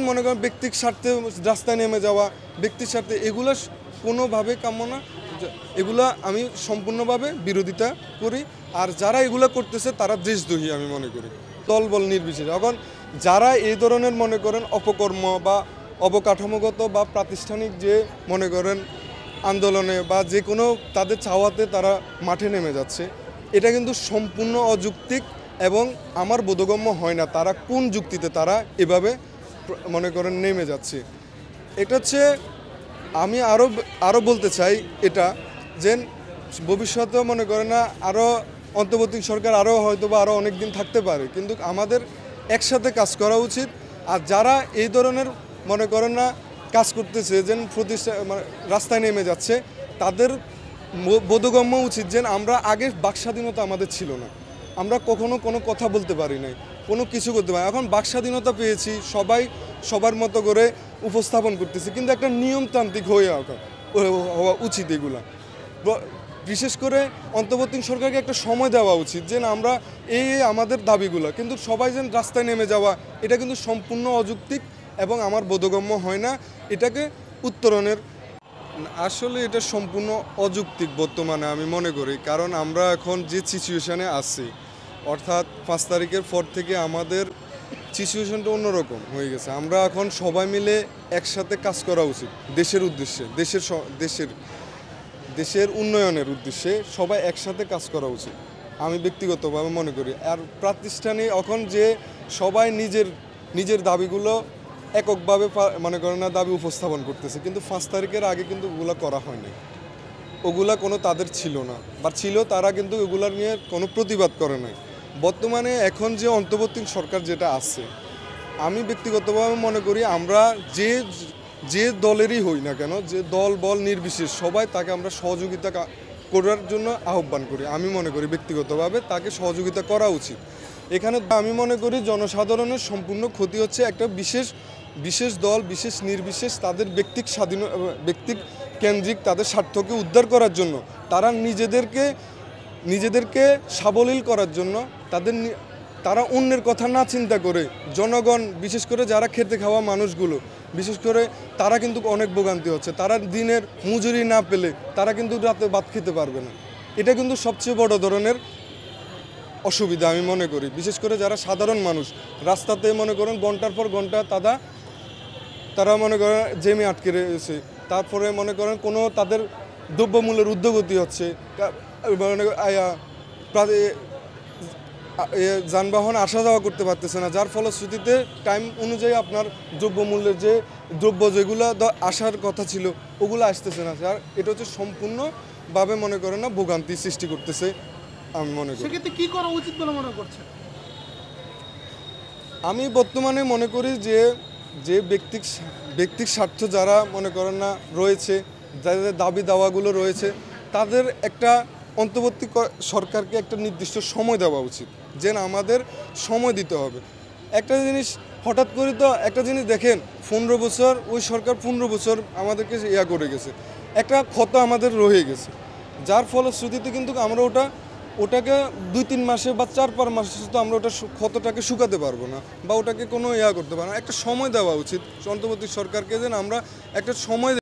মনে করেন ব্যক্তিক স্বার্থে রাস্তায় নেমে যাওয়া, ব্যক্তির স্বার্থে এগুলো কোনোভাবে কাম্য না। এগুলা আমি সম্পূর্ণভাবে বিরোধিতা করি। আর যারা এগুলো করতেছে তারা দেশদ্রোহী আমি মনে করি, দলবল নির্বিশেষে। এখন যারা এই ধরনের মনে করেন অপকর্ম বা অবকাঠামোগত বা প্রাতিষ্ঠানিক যে মনে করেন আন্দোলনে বা যে কোনো তাদের চাওয়াতে তারা মাঠে নেমে যাচ্ছে, এটা কিন্তু সম্পূর্ণ অযৌক্তিক এবং আমার বোধগম্য হয় না তারা কোন যুক্তিতে তারা এভাবে মনে করেন নেমে যাচ্ছে। এটা হচ্ছে আমি আরও বলতে চাই এটা যে ভবিষ্যতে মনে করেন না আরও অন্তর্বর্তী সরকার আরও হয়তো বা আরও অনেক দিন থাকতে পারে, কিন্তু আমাদের একসাথে কাজ করা উচিত। আর যারা এই ধরনের মনে করেন না কাজ করতেছে যে রাস্তায় নেমে যাচ্ছে, তাদের বোধগম্য উচিত যে আমরা আগে বাক স্বাধীনতা আমাদের ছিল না, আমরা কখনো কোনো কথা বলতে পারি নাই, কোনো কিছু করতে পারি। এখন বাক স্বাধীনতা পেয়েছি, সবাই সবার মতো করে উপস্থাপন করতেছি, কিন্তু একটা নিয়মতান্ত্রিক হওয়া উচিত এগুলা। বিশেষ করে অন্তর্বর্তী সরকারকে একটা সময় দেওয়া উচিত যে না আমরা এই আমাদের দাবিগুলো, কিন্তু সবাই যেন রাস্তায় নেমে যাওয়া এটা কিন্তু সম্পূর্ণ অযৌক্তিক এবং আমার বোধগম্য হয় না। এটাকে উত্তরণের আসলে এটা সম্পূর্ণ অযৌক্তিক বর্তমানে আমি মনে করি, কারণ আমরা এখন যে সিচুয়েশানে আছি, অর্থাৎ 5 তারিখের পর থেকে আমাদের সিচুয়েশনটা অন্যরকম হয়ে গেছে। আমরা এখন সবাই মিলে একসাথে কাজ করা উচিত দেশের উদ্দেশ্যে, দেশের উন্নয়নের উদ্দেশ্যে সবাই একসাথে কাজ করা উচিত আমি ব্যক্তিগতভাবে মনে করি। আর প্রাতিষ্ঠানিক এখন যে সবাই নিজের দাবিগুলো এককভাবে মনে করেন না দাবি উপস্থাপন করতেছে, কিন্তু 5 তারিখের আগে কিন্তু ওগুলো করা হয়নি, ওগুলা কোনো তাদের ছিল না, বা ছিল তারা কিন্তু ওগুলা নিয়ে কোনো প্রতিবাদ করে নাই। বর্তমানে এখন যে অন্তর্বর্তী সরকার যেটা আছে, আমি ব্যক্তিগতভাবে মনে করি আমরা যে দলেরই হই না কেন, যে দল বল নির্বিশেষ সবাই তাকে আমরা সহযোগিতা করার জন্য আহ্বান করি। আমি মনে করি ব্যক্তিগতভাবে তাকে সহযোগিতা করা উচিত। এখানে আমি মনে করি জনসাধারণের সম্পূর্ণ ক্ষতি হচ্ছে একটা বিশেষ দল বিশেষ নির্বিশেষ তাদের ব্যক্তিক কেন্দ্রিক তাদের স্বার্থকে উদ্ধার করার জন্য, তারা নিজেদেরকে সাবলীল করার জন্য তারা অন্যের কথা না চিন্তা করে জনগণ, বিশেষ করে যারা খেতে খাওয়া মানুষগুলো, বিশেষ করে তারা কিন্তু অনেক ভোগান্তি হচ্ছে। তারা দিনের মজুরি না পেলে তারা কিন্তু রাতে ভাত খেতে পারবে না। এটা কিন্তু সবচেয়ে বড় ধরনের অসুবিধা আমি মনে করি। বিশেষ করে যারা সাধারণ মানুষ রাস্তাতে মনে করেন ঘন্টার পর ঘন্টা তারা মনে করেন জেমে আটকে রয়েছে, তারপরে মনে করেন কোনো তাদের দ্রব্যমূল্যের ঊর্ধ্বগতি হচ্ছে, যানবাহন আসা যাওয়া করতে পারতেছে না, যার ফলশ্রুতিতে টাইম অনুযায়ী আপনার দ্রব্যমূল্যের যে দ্রব্য যেগুলো আসার কথা ছিল ওগুলো আসতেছে না। যার এটা হচ্ছে সম্পূর্ণভাবে মনে করেন না ভোগান্তি সৃষ্টি করতেছে আমি মনে করি। সেক্ষেত্রে কি করা উচিত বলে মনে করছেন? আমি বর্তমানে মনে করি যে ব্যক্তিক স্বার্থ যারা মনে করেন না রয়েছে, যাদের দাবি দাওয়াগুলো রয়েছে, তাদের একটা অন্তর্বর্তী সরকারকে একটা নির্দিষ্ট সময় দেওয়া উচিত, যে আমাদের সময় দিতে হবে। একটা জিনিস হঠাৎ করে তো একটা জিনিস দেখেন, 15 বছর ওই সরকার 15 বছর আমাদেরকে করে গেছে, একটা ক্ষত আমাদের রয়ে গেছে, যার ফলশ্রুতিতে কিন্তু আমরা ওটাকে 2-3 মাসে বা 4-5 মাসে তো আমরা ওটা ক্ষতটাকে শুকাতে পারবো না, বা ওটাকে কোনো করতে পারবো না। একটা সময় দেওয়া উচিত অন্তর্বর্তী সরকারকে, যেন আমরা একটা সময়